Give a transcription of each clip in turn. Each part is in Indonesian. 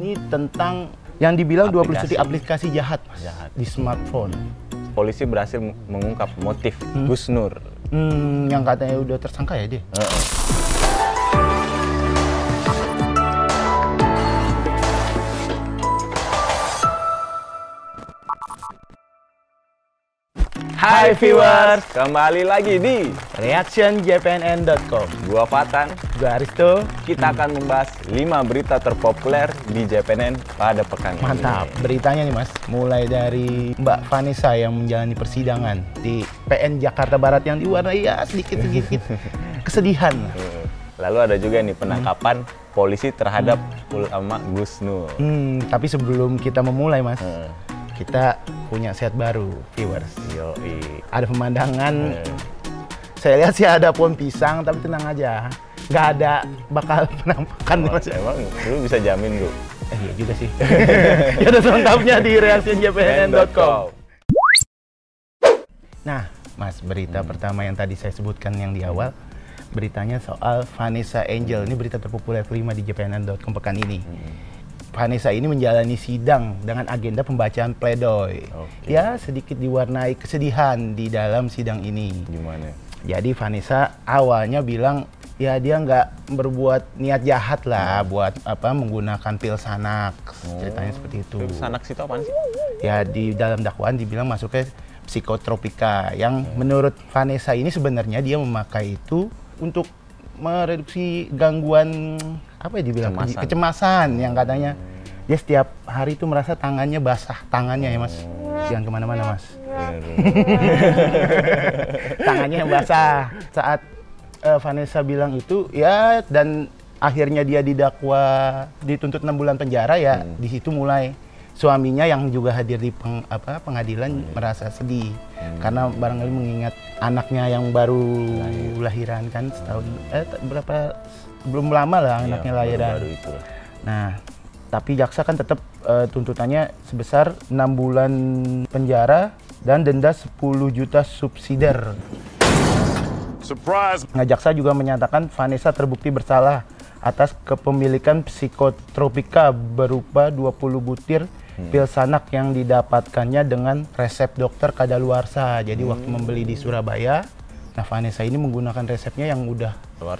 ini tentang yang dibilang 21 aplikasi jahat, Mas, di smartphone. Polisi berhasil mengungkap motif Gus Nur. Yang katanya udah tersangka ya dia? Hai viewers, kembali lagi di reactionjpnn.com. Gua Fatan, Gua Aristo. kita akan membahas 5 berita terpopuler di JPNN pada pekan ini. Mantap, beritanya nih Mas. Mulai dari Mbak Vanessa yang menjalani persidangan di PN Jakarta Barat yang diwarnai ya sedikit-sedikit kesedihan. Lalu ada juga nih penangkapan polisi terhadap ulama Gus Nur. Tapi sebelum kita memulai Mas, kita punya set baru, viewers. Yoi. Ada pemandangan, saya lihat sih ada pohon pisang, tapi tenang aja. Nggak ada bakal penampakan nih Mas. Emang lu bisa jamin lu? Iya juga sih. Ya udah selengkapnya di reactionjpnn.com. Nah, Mas, berita pertama yang tadi saya sebutkan yang di awal, beritanya soal Vanessa Angel. Ini berita terpopuler kelima di jpnn.com pekan ini. Vanessa ini menjalani sidang dengan agenda pembacaan pledoi. Ya, sedikit diwarnai kesedihan di dalam sidang ini. Gimana? Jadi Vanessa awalnya bilang, ya dia nggak berbuat niat jahat lah buat apa menggunakan pil Xanax. Ceritanya seperti itu. Pil Xanax itu apaan sih? Ya, di dalam dakwaan dibilang masuknya psikotropika yang menurut Vanessa ini sebenarnya dia memakai itu untuk mereduksi gangguan apa ya dibilang kecemasan yang katanya dia setiap hari itu merasa tangannya basah tangannya ya Mas, jangan kemana-mana Mas. Tangannya yang basah saat Vanessa bilang itu ya, dan akhirnya dia didakwa dituntut 6 bulan penjara ya. Di situ mulai suaminya yang juga hadir di pengadilan merasa sedih karena barangkali mengingat anaknya yang baru lahiran kan setahun berapa belum lama lah anaknya lahiran. Baru itu. Nah, tapi jaksa kan tetap tuntutannya sebesar 6 bulan penjara dan denda 10 juta subsidiar. Surprise. Nah, jaksa juga menyatakan Vanessa terbukti bersalah atas kepemilikan psikotropika berupa 20 butir pil Xanax yang didapatkannya dengan resep dokter kadaluarsa. Jadi waktu membeli di Surabaya, nah Vanessa ini menggunakan resepnya yang udah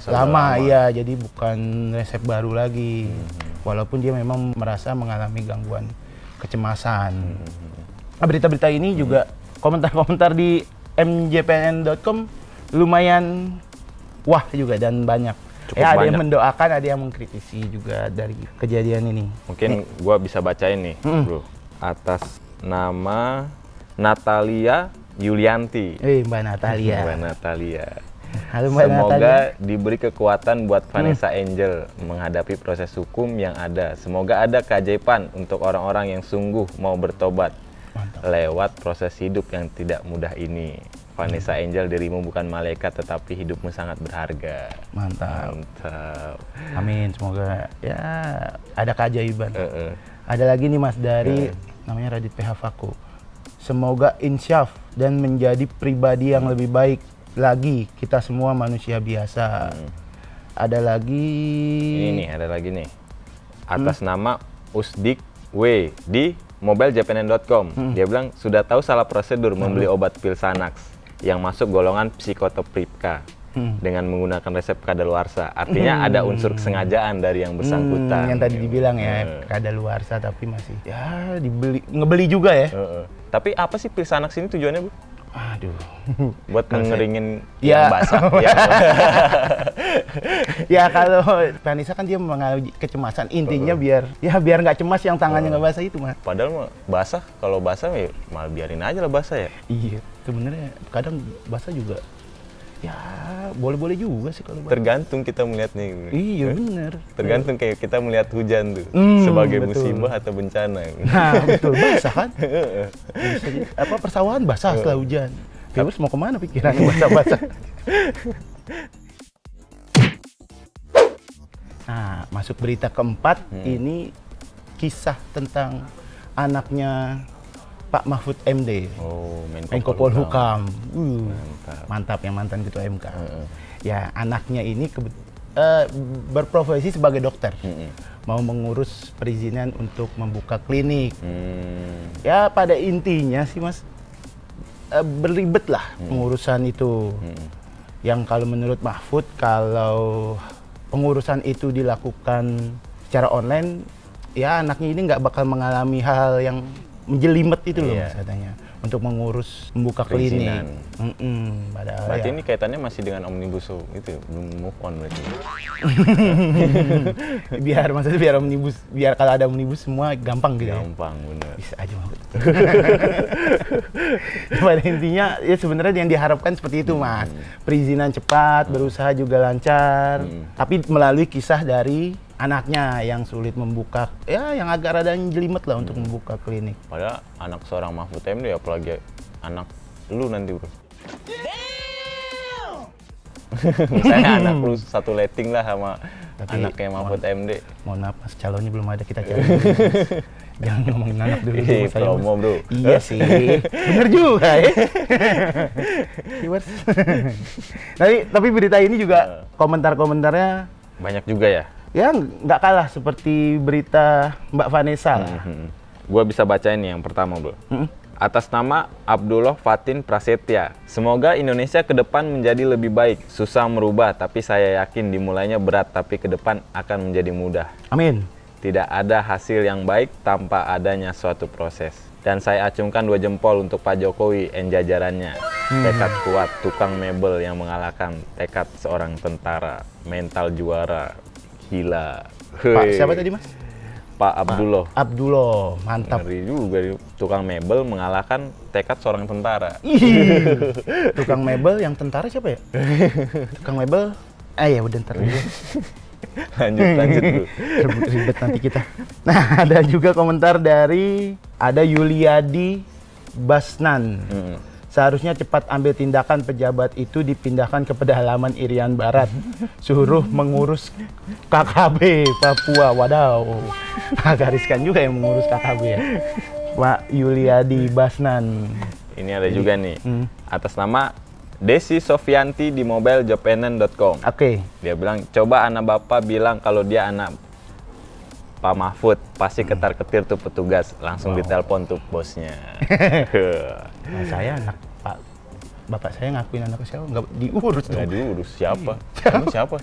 lama, ya, jadi bukan resep baru lagi. Walaupun dia memang merasa mengalami gangguan kecemasan. Nah, berita-berita ini juga komentar-komentar di mjpnn.com lumayan wah juga dan banyak. Ya, ada yang mendoakan, ada yang mengkritisi juga dari kejadian ini. Mungkin gua bisa bacain nih, bro. Atas nama Natalia Yulianti. Mbak Natalia. Mbak Natalia. Halo Mbak Semoga Natalia. diberi kekuatan buat Vanessa Angel menghadapi proses hukum yang ada. Semoga ada keajaiban untuk orang-orang yang sungguh mau bertobat. Mantap. Lewat proses hidup yang tidak mudah ini. Vanessa Angel, dirimu bukan malaikat tetapi hidupmu sangat berharga. Mantap. Mantap. Amin, semoga ya ada keajaiban. Ada lagi nih Mas dari namanya Radit PH Faku. Semoga insyaf dan menjadi pribadi yang lebih baik lagi, kita semua manusia biasa. Ada lagi ini nih, ada lagi nih. Atas nama Usdik W di mobiljpnn.com. Dia bilang sudah tahu salah prosedur membeli obat pil Xanax yang masuk golongan psikotropika dengan menggunakan resep kadaluarsa. Artinya ada unsur kesengajaan dari yang bersangkutan. Yang tadi dibilang ya, kadaluarsa tapi masih ya ngebeli juga ya. Tapi apa sih pil Xanax ini tujuannya, Bu? Aduh. Buat ngeringin ya. yang basah. Ya. Ya kalau Vanessa kan dia mengalami kecemasan, intinya biar nggak cemas yang tangannya nggak basah itu Mas. Padahal mah basah, kalau basah ya malah biarin aja lah basah ya. Iya, sebenarnya kadang basah juga ya boleh-boleh juga sih kalau basah. Tergantung kita melihatnya. Iya bener. Tergantung kayak kita melihat hujan tuh sebagai musibah atau bencana. Nah betul, basah kan. Apa persawahan basah setelah hujan. Terus mau kemana pikirannya basah-basah. Nah, masuk berita keempat, ini kisah tentang anaknya Pak Mahfud MD. Menko Polhukam. Mantap, yang mantan ketua MK. Ya, anaknya ini berprofesi sebagai dokter. Mau mengurus perizinan untuk membuka klinik. Ya pada intinya sih Mas, berlibet lah pengurusan itu. Yang kalau menurut Mahfud, kalau pengurusan itu dilakukan secara online, ya anaknya ini nggak bakal mengalami hal yang menjelimet itu loh Mas katanya. Untuk mengurus membuka klinik. Padahal berarti ya. ini kaitannya masih dengan omnibus law itu, belum move on berarti. biar omnibus, biar kalau ada omnibus semua gampang gitu. Gampang bener. Bisa aja Mahfud. Pada intinya ya sebenarnya yang diharapkan seperti itu Mas. Perizinan cepat, berusaha juga lancar, tapi melalui kisah dari anaknya yang sulit membuka, ya yang agak rada jelimet lah untuk membuka klinik. Padahal anak seorang Mahfud MD, apalagi anak lu nanti bro. Misalnya anak lu satu letting lah sama Tapi, anaknya Mahfud MD. Mohon maaf Mas, calonnya belum ada, kita cari. Jangan ngomongin anak dulu. Promo bro. Iya sih, bener juga ya. Tapi berita ini juga komentar-komentarnya banyak juga ya? Ya nggak kalah seperti berita Mbak Vanessa lah. Gua bisa bacain nih yang pertama bro. Atas nama Abdullah Fatin Prasetya, semoga Indonesia ke depan menjadi lebih baik. Susah merubah, tapi saya yakin dimulainya berat, tapi ke depan akan menjadi mudah. Amin. Tidak ada hasil yang baik tanpa adanya suatu proses. Dan saya acungkan 2 jempol untuk Pak Jokowi dan jajarannya. Tekad kuat, tukang mebel yang mengalahkan tekad seorang tentara, mental juara. Gila. Pak siapa tadi Mas? Pak Abdullah. Abdullah, mantap. Ngeri juga, tukang mebel mengalahkan tekad seorang tentara. Tukang mebel yang tentara siapa ya? Tukang mebel, ya udah ntar dulu. lanjut bro. Ribet nanti kita. Nah ada juga komentar dari, ada Yuliadi Basnan. Seharusnya cepat ambil tindakan, pejabat itu dipindahkan ke pedalaman Irian Barat. Suruh mengurus KKB Papua. Wadaw, agak riskan juga yang mengurus KKB ya. Pak Yuliadi Basnan. Ini ada juga nih, atas nama Desi Sofianti di mobilejobanon.com. Oke. Dia bilang, coba anak bapak bilang kalau dia anak Pak Mahfud, pasti ketar-ketir tuh petugas, langsung ditelepon tuh bosnya. Nah, saya anak bapak saya ngakuin anak siapa? Nggak diurus dong. Nggak diurus, siapa? Kamu siapa?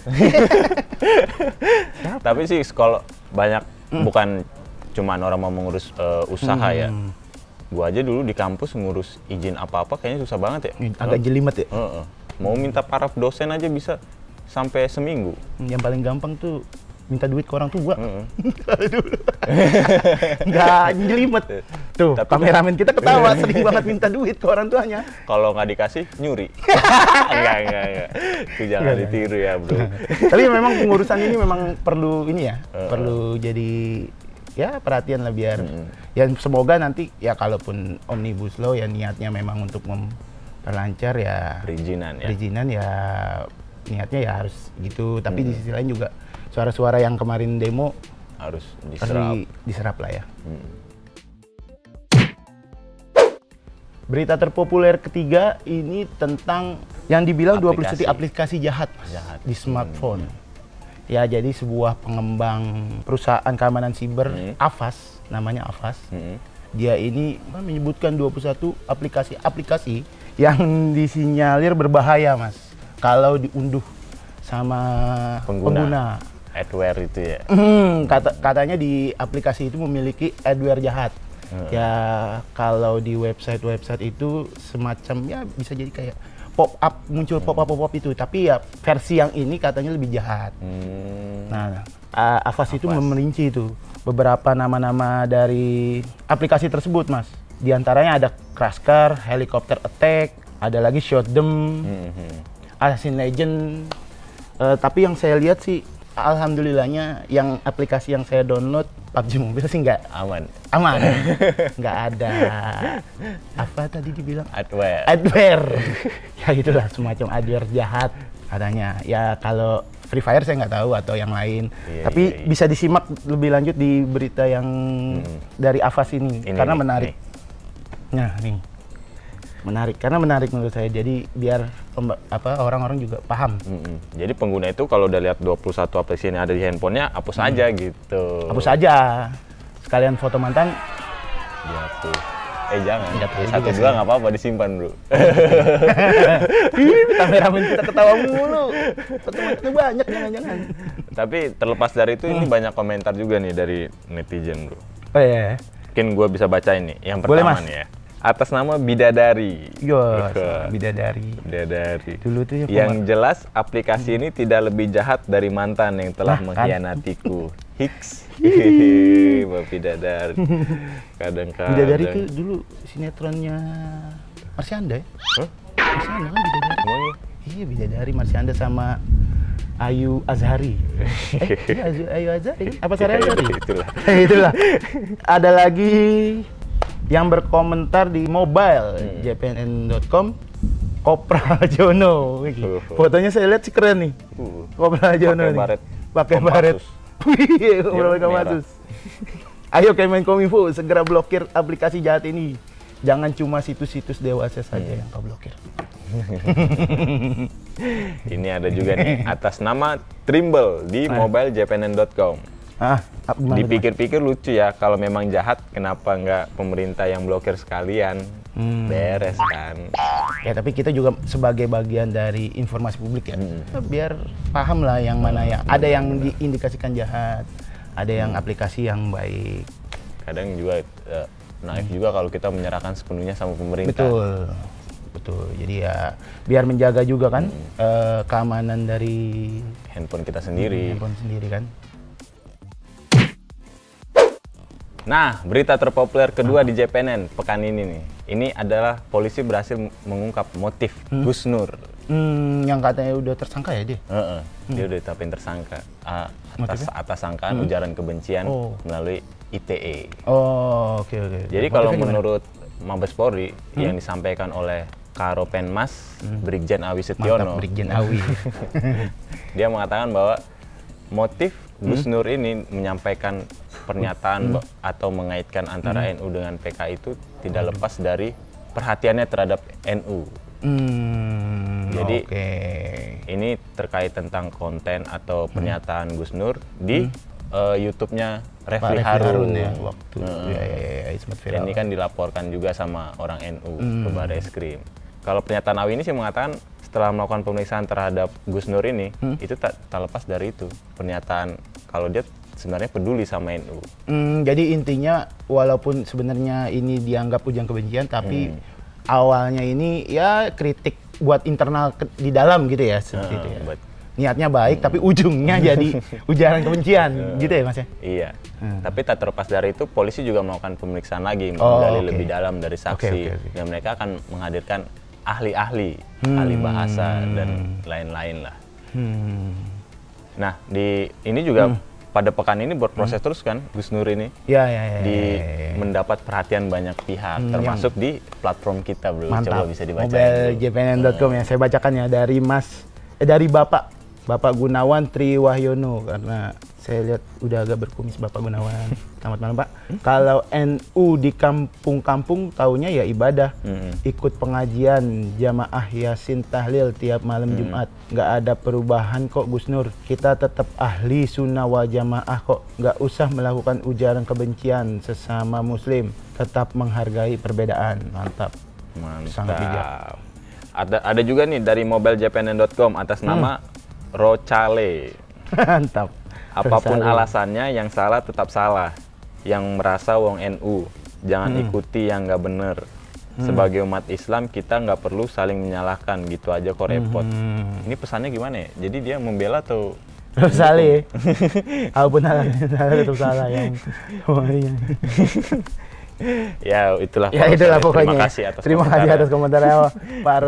Tapi sih kalau banyak, bukan cuma orang mau mengurus usaha ya. Gua aja dulu di kampus ngurus izin apa-apa kayaknya susah banget ya. Agak jelimet ya? Mau minta paraf dosen aja bisa sampai seminggu. Yang paling gampang tuh minta duit ke orang tua. Nggak jelimet. Tuh, tapi kameramen kita ketawa sering banget minta duit ke orang tuanya. Kalau nggak dikasih, nyuri. Enggak. Itu jangan ditiru ya bro. Tapi memang pengurusan ini memang perlu ini ya, perlu jadi ya perhatian lah biar ya semoga nanti ya kalaupun omnibus law ya niatnya memang untuk memperlancar ya perizinan ya niatnya ya harus gitu, tapi di sisi lain juga suara-suara yang kemarin demo harus diserap lah ya. Berita terpopuler ketiga ini tentang yang dibilang 21 aplikasi jahat di smartphone. Ya, jadi sebuah pengembang perusahaan keamanan siber, Avast, namanya Avast. Dia ini menyebutkan 21 aplikasi yang disinyalir berbahaya, Mas. Kalau diunduh sama pengguna. Adware itu ya? Katanya di aplikasi itu memiliki adware jahat. Ya, kalau di website itu semacam ya bisa jadi kayak pop-up, muncul pop-up itu, tapi ya versi yang ini katanya lebih jahat. Nah, Avast itu merinci itu beberapa nama-nama dari aplikasi tersebut, Mas. Di antaranya ada Crash-Car, Helicopter Attack, ada lagi Shotdem, Assassin Legend. Tapi yang saya lihat sih, alhamdulillahnya yang aplikasi yang saya download PUBG Mobile sih nggak aman, nggak ada apa tadi dibilang adware. Ya itulah semacam adware jahat adanya. Ya kalau Free Fire saya nggak tahu atau yang lain, tapi bisa disimak lebih lanjut di berita yang dari Avast ini karena menarik. Nah nih Menarik, karena menarik menurut saya. Jadi biar orang-orang juga paham. Jadi pengguna itu kalau udah lihat 21 aplikasi yang ada di handphonenya, hapus aja gitu. Hapus aja. Sekalian foto mantan. Jatuh. Jangan. Jatuh Satu juga dua nggak apa-apa, disimpan bro. Kameramen kita ketawa mulu. Foto mantannya banyak, jangan-jangan. Tapi terlepas dari itu, ini banyak komentar juga nih dari netizen bro. Oh iya. Mungkin gue bisa baca ini. Yang Boleh, pertama Mas. nih ya. Atas nama Bidadari. Yo, Bidadari. Bidadari. Dulu tuh ya, yang jelas aplikasi ini tidak lebih jahat dari mantan yang telah mengkhianatiku. Hiks. Mbak Bidadari. Kadang-kadang. Bidadari itu dulu sinetronnya Marsyanda ya? Huh? Marsyanda kan Bidadari. Emangnya? Iya, Bidadari Marsyanda sama Ayu Azhari. Ayu Azhari? Apa Sarah Azhari? Itulah. Ada lagi yang berkomentar di mobile jpnn.com, Kopral Jono. Fotonya saya lihat sih keren nih. Kopral Jono nih. Pakai baret. Wih, Kopral. Ayo Kemenkominfo segera blokir aplikasi jahat ini. Jangan cuma situs-situs dewasa saja yang kau blokir. Ini ada juga nih atas nama Trimble di mobilejpnn.com. Dipikir-pikir lucu ya, kalau memang jahat kenapa nggak pemerintah yang blokir sekalian? Beres kan. Ya tapi kita juga sebagai bagian dari informasi publik ya, biar paham lah yang mana yang ada yang diindikasikan jahat, ada yang aplikasi yang baik. Kadang juga naif juga kalau kita menyerahkan sepenuhnya sama pemerintah. Betul. Jadi ya biar menjaga juga kan keamanan dari handphone kita sendiri. Handphone sendiri kan. Nah, berita terpopuler kedua di JPNN pekan ini nih. Ini adalah polisi berhasil mengungkap motif Gus Nur. Yang katanya udah tersangka ya dia? Dia udah ditetapkan tersangka atas sangkaan ujaran kebencian melalui ITE. Oke. Jadi kalau menurut Mabes Polri yang disampaikan oleh Karopenmas Brigjen Awi Setiono, Brigjen Awi. Dia mengatakan bahwa motif Gus Nur ini menyampaikan pernyataan atau mengaitkan antara NU dengan PKI itu tidak lepas dari perhatiannya terhadap NU. Jadi ini terkait tentang konten atau pernyataan Gus Nur di YouTube-nya Refli Harun ya, waktu sempat viral. Ini kan dilaporkan juga sama orang NU ke Barreskrim. Kalau pernyataan Awi ini sih mengatakan setelah melakukan pemeriksaan terhadap Gus Nur ini, itu tak lepas dari itu pernyataan kalau dia sebenarnya peduli sama NU. Jadi intinya walaupun sebenarnya ini dianggap ujaran kebencian, tapi awalnya ini ya kritik buat internal di dalam gitu ya, seperti itu ya. Niatnya baik, tapi ujungnya jadi ujaran kebencian, gitu ya Mas ya? Iya. Tapi tak terlepas dari itu, polisi juga melakukan pemeriksaan lagi, menggali lebih dalam dari saksi, dan mereka akan menghadirkan ahli-ahli, ahli bahasa dan lain-lain lah. Nah, ini juga pada pekan ini berproses terus kan, Gus Nur ini. Mendapat perhatian banyak pihak, termasuk di platform kita, bro. Mantap. Coba bisa dibaca. mobiljpnn.com ya, saya bacakan ya dari Bapak Gunawan Triwahyono, karena saya lihat udah agak berkumis Bapak Gunawan. Selamat malam Pak. Kalau NU di kampung-kampung taunya ya ibadah, ikut pengajian jamaah Yasin tahlil tiap malam Jumat. Nggak ada perubahan kok Gus Nur. Kita tetap ahli sunnah wal jamaah kok. Nggak usah melakukan ujaran kebencian sesama Muslim. Tetap menghargai perbedaan. Mantap. Sangat bijak. Ada juga nih dari mobiljpnn.com atas nama Rocale. Mantap. Apapun alasannya, yang salah tetap salah. Yang merasa wong NU, jangan ikuti yang nggak bener. Sebagai umat Islam, kita nggak perlu saling menyalahkan, gitu aja kok repot. Ini pesannya gimana ya? Jadi dia membela atau... Salah. Apapun alasannya salah tetap salah yang... Ya itulah pokoknya. Terima kasih atas komentarnya Pak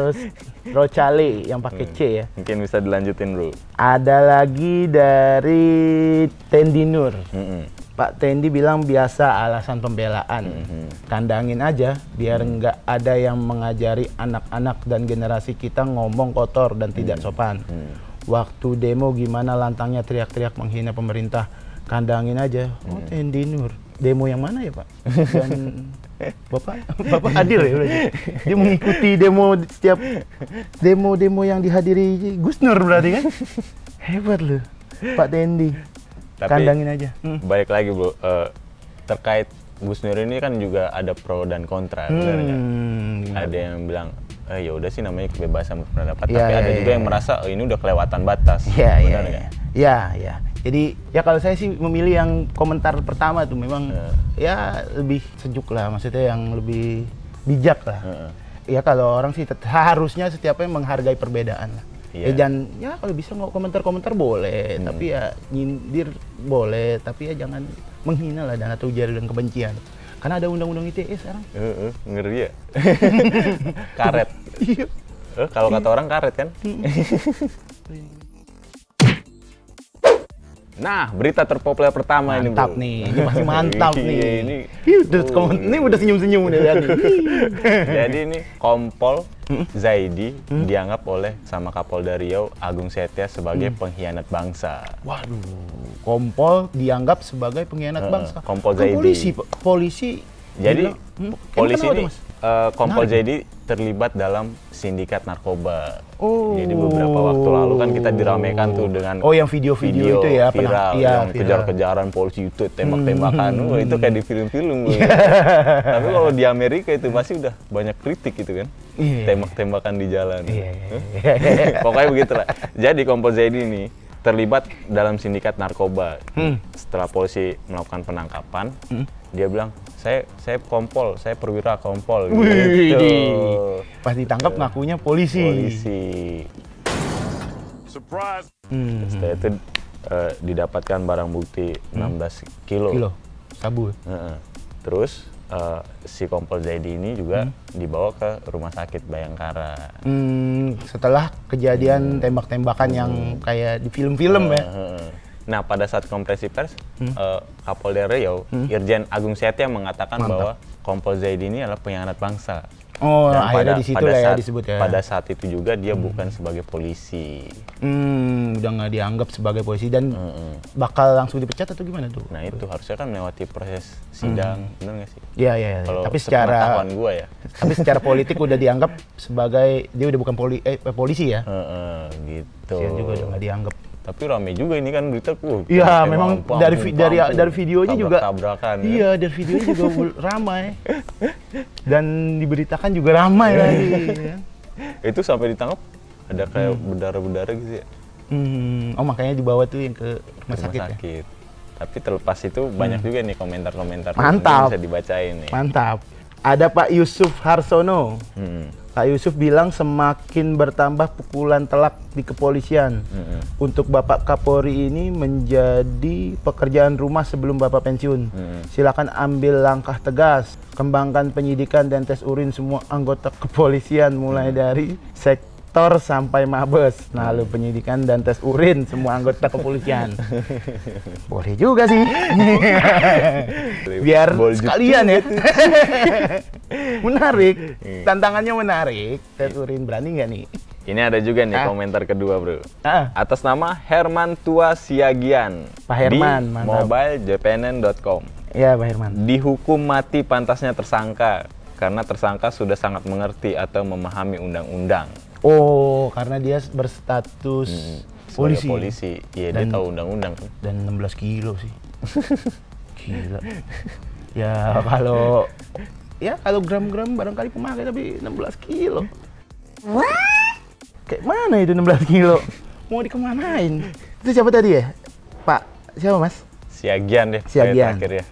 Rocale yang pakai C ya. Mungkin bisa dilanjutin bro. Ada lagi dari Tendi Nur. Pak Tendi bilang biasa alasan pembelaan. Kandangin aja biar nggak ada yang mengajari anak-anak dan generasi kita ngomong kotor dan tidak sopan. Waktu demo gimana lantangnya teriak-teriak menghina pemerintah. kandangin aja. Oh, Tendi Nur. Demo yang mana ya, Pak? Dan Bapak hadir ya berarti. Dia mengikuti setiap demo yang dihadiri Gus Nur berarti kan? Hebat loh, Pak Tendi. Tapi Kandangin aja. Balik lagi bro, terkait Gus Nur ini kan juga ada pro dan kontra, benar nggak? Ada yang bilang, ya udah sih namanya kebebasan berpendapat, tapi ada juga yang merasa ini udah kelewatan batas. Benar nggak? Iya. Jadi ya kalau saya sih memilih yang komentar pertama tuh memang ya lebih sejuk lah, maksudnya yang lebih bijak lah. Ya kalau orang sih harusnya setiapnya menghargai perbedaan lah. Ya jangan, ya kalau bisa nggak komentar-komentar boleh, tapi ya nyindir boleh, tapi ya jangan menghina lah dan atau ujaran kebencian. Karena ada undang-undang ITE sekarang. Ngeri ya. Karet. Iya. Kalau kata orang karet kan. Nah, berita terpopuler pertama ini, bro. Mantap nih, ini masih mantap nih. Ini udah senyum-senyum nih. Jadi ini Kompol Zaidi dianggap oleh sama Kapolda Riau Agung Setia sebagai pengkhianat bangsa. Waduh, Kompol dianggap sebagai pengkhianat bangsa. Kompol Zaidi. Polisi. Jadi polisi ini Kompol Menarik. Zaidi terlibat dalam sindikat narkoba. Oh. Jadi beberapa waktu lalu kan kita diramaikan tuh dengan yang video-video itu ya, viral, yang kejar-kejaran polisi itu tembak-tembakan. Itu kayak di film-film. Tapi kalau di Amerika itu masih udah banyak kritik gitu kan. Tembak-tembakan di jalan. Pokoknya begitulah. Jadi Kompol Zaidi ini terlibat dalam sindikat narkoba. Setelah polisi melakukan penangkapan, dia bilang, saya kompol, saya perwira kompol. Gitu. Pas ditangkap ngakunya polisi. Surprise. Setelah itu didapatkan barang bukti 16 kilo. Sabu. Terus si Kompol Zaidi ini juga dibawa ke rumah sakit Bayangkara. Setelah kejadian tembak-tembakan yang kayak di film-film ya. Nah, pada saat konferensi pers, Kapolda Riau, Irjen Agung Setia mengatakan bahwa Kompol Zaidi ini adalah pengkhianat bangsa. Oh, dan akhirnya di situ lah ya disebut ya. Pada saat itu juga dia bukan sebagai polisi. Udah nggak dianggap sebagai polisi dan bakal langsung dipecat atau gimana tuh? Nah itu harusnya kan melewati proses sidang, benar nggak sih? Iya. Kalau Tapi secara gua ya. Tapi secara politik udah dianggap sebagai dia udah bukan polisi ya. Gitu. Dia juga udah nggak dianggap. Tapi rame juga ini kan berita. Iya, memang dari videonya juga. Tabrakan. Iya, dari videonya juga ramai. Dan diberitakan juga ramai lagi. Ya. Itu sampai ditangkap ada kayak berdarah-berdarah gitu ya. Oh, makanya dibawa tuh yang ke rumah sakit. Ya? Tapi terlepas itu banyak juga nih komentar-komentar. Mantap. Bisa dibacain nih. Mantap. Ada Pak Yusuf Harsono. Pak Yusuf bilang semakin bertambah pukulan telak di kepolisian. Untuk Bapak Kapolri ini menjadi pekerjaan rumah sebelum Bapak pensiun. Silakan ambil langkah tegas, kembangkan penyidikan dan tes urin semua anggota kepolisian mulai dari sektor sampai Mabes. Nah, lalu penyidikan dan tes urin semua anggota kepolisian. Boleh juga sih. Biar sekalian ya. Menarik, tantangannya menarik. Tes urin berani nggak nih? Ini ada juga nih komentar kedua, bro. Atas nama Herman Tua Siagian. Pak Herman, di mantap. mobileJPNN.com. Ya, Pak Herman. Dihukum mati pantasnya tersangka karena tersangka sudah sangat mengerti atau memahami undang-undang. Oh, karena dia berstatus polisi. Iya, dia tahu undang-undang kan. Dan 16 kilo sih. Gila. Ya kalau gram-gram barangkali pemakai, tapi 16 kilo. Kayak mana itu 16 kilo? Mau dikemanain? Itu siapa tadi ya? Pak, siapa Mas? Siagian deh. Siagian. Ya.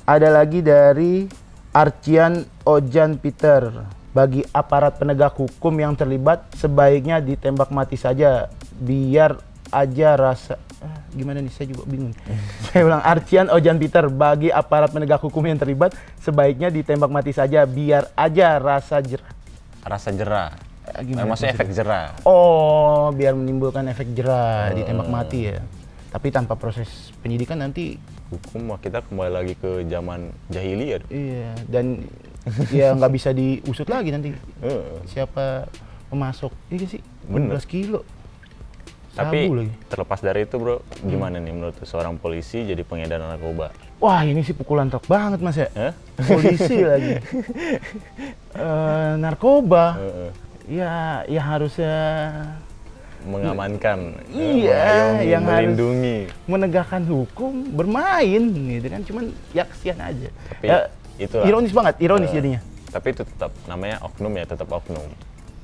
Ada lagi dari Arcian Ojan Peter. Bagi aparat penegak hukum yang terlibat sebaiknya ditembak mati saja biar aja rasa gimana nih, saya juga bingung. Saya ulang, Arcian Ojan Peter, bagi aparat penegak hukum yang terlibat sebaiknya ditembak mati saja biar aja rasa jerah. Rasa jerah. Maksudnya efek jerah. Oh, biar menimbulkan efek jerah, ditembak mati ya. Tapi tanpa proses penyidikan nanti hukum kita kembali lagi ke zaman jahiliyah. Iya, dan ya nggak bisa diusut lagi nanti siapa pemasok. Iya sih, 16 kilo. Tapi Sabu lagi. terlepas dari itu bro, gimana nih menurut seorang polisi jadi pengedar narkoba? Wah, ini sih pukulan telak banget Mas ya. Hah? Polisi lagi. Narkoba. Ya harusnya Mengamankan, iya, yang harus melindungi. menegakkan hukum, bermain gitu kan. Cuman ya kesian aja. Tapi Ya, itulah. ironis banget, ironis jadinya. Tapi itu tetap namanya oknum ya, tetap oknum.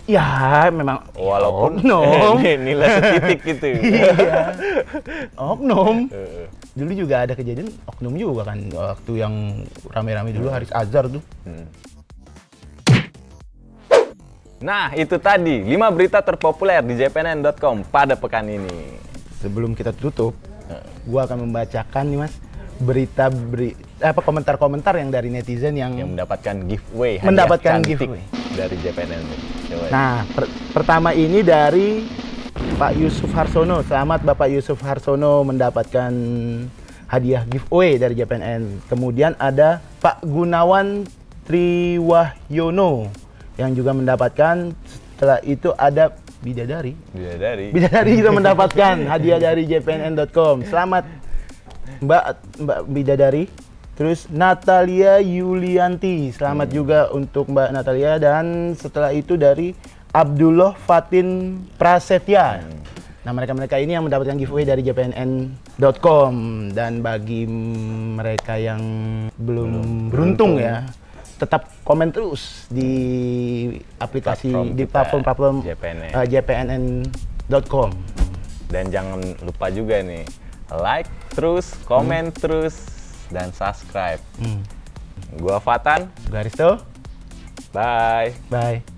Ya, memang Walaupun oknum. nilai setitik gitu. Iya. Oknum. Heeh. Dulu juga ada kejadian oknum juga kan waktu yang rame-rame dulu Haris Azhar tuh. Nah, itu tadi 5 berita terpopuler di jpnn.com pada pekan ini. Sebelum kita tutup, gua akan membacakan nih Mas komentar-komentar yang dari netizen yang Mendapatkan giveaway, hadiah Mendapatkan cantik giveaway. dari JPNN. Coba. Nah, pertama ini dari Pak Yusuf Harsono. Selamat Bapak Yusuf Harsono mendapatkan hadiah giveaway dari JPNN. Kemudian ada Pak Gunawan Triwahyono yang juga mendapatkan. Setelah itu ada Bidadari. Bidadari juga mendapatkan hadiah dari jpnn.com. Selamat Mbak Bidadari. Terus Natalia Yulianti, selamat juga untuk Mbak Natalia. Dan setelah itu dari Abdullah Fatin Prasetya. Nah, mereka ini yang mendapatkan giveaway dari jpnn.com. Dan bagi mereka yang belum beruntung ya, tetap komen terus di aplikasi di platform jpnn.com. Dan jangan lupa juga nih, like terus, komen terus, dan subscribe. Gua Fatan. Gua Aristo. Bye. Bye.